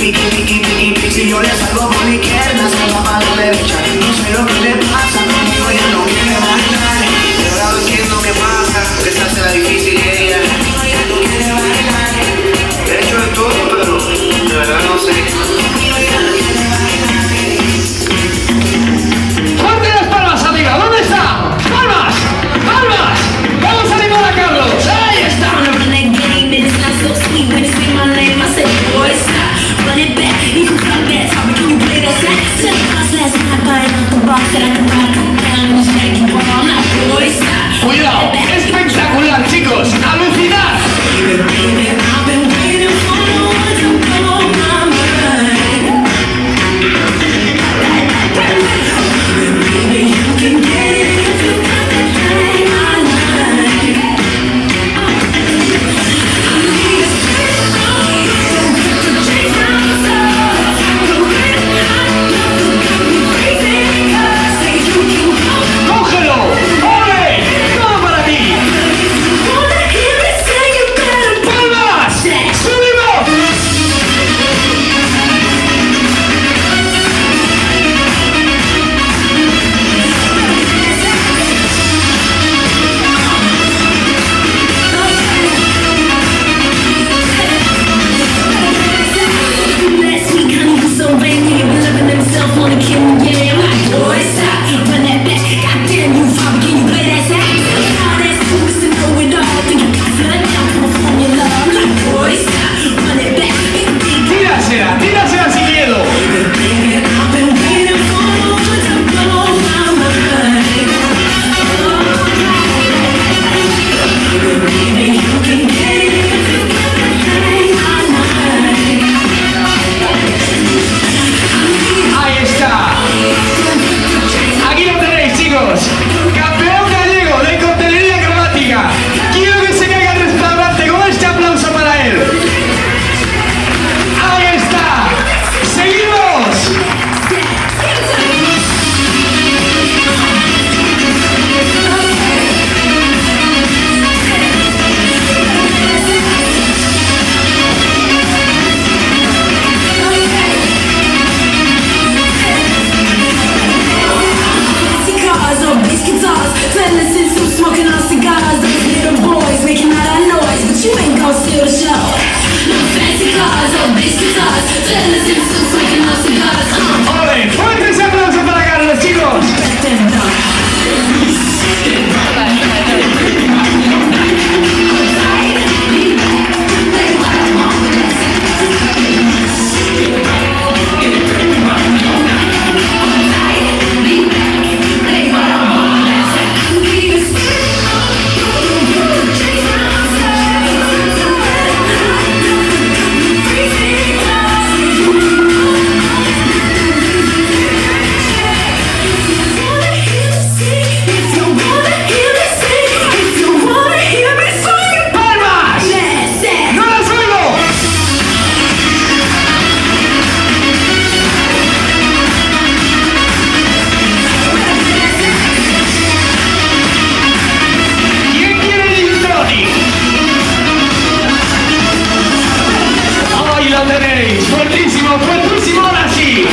Si yo le salgo por la izquierda, se va para la derecha. No sé lo que le pasa, conmigo ya no quiere bailar. Ahora no entiendo qué pasa, que se hace la difícil y ella conmigo ya no quiere bailar. He hecho de todo, pero de verdad no sé. Conmigo ya no quiere bailar. ¡Fuerte las palmas, amiga! ¿Dónde está? ¡Palmas! ¡Palmas! ¡Vamos a animar a Carlos! ¡Ahí está! Cuidado, espectacular, chicos, alucinad. Campeón gallego de coctelería acrobática. Quiero que se caiga el restaurante con este aplauso para él. Ahí está. Seguimos. ¡Ole! ¡Fuerte ese aplauso para Carlos, chicos! Fuertísimo, fuertísimo, ahora sí.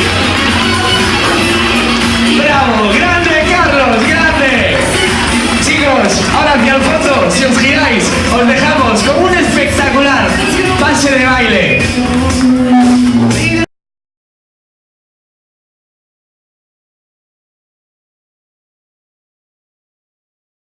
Bravo, grande Carlos, grande. Chicos, ahora hacia el fondo, si os giráis, os dejamos con un espectacular pase de baile.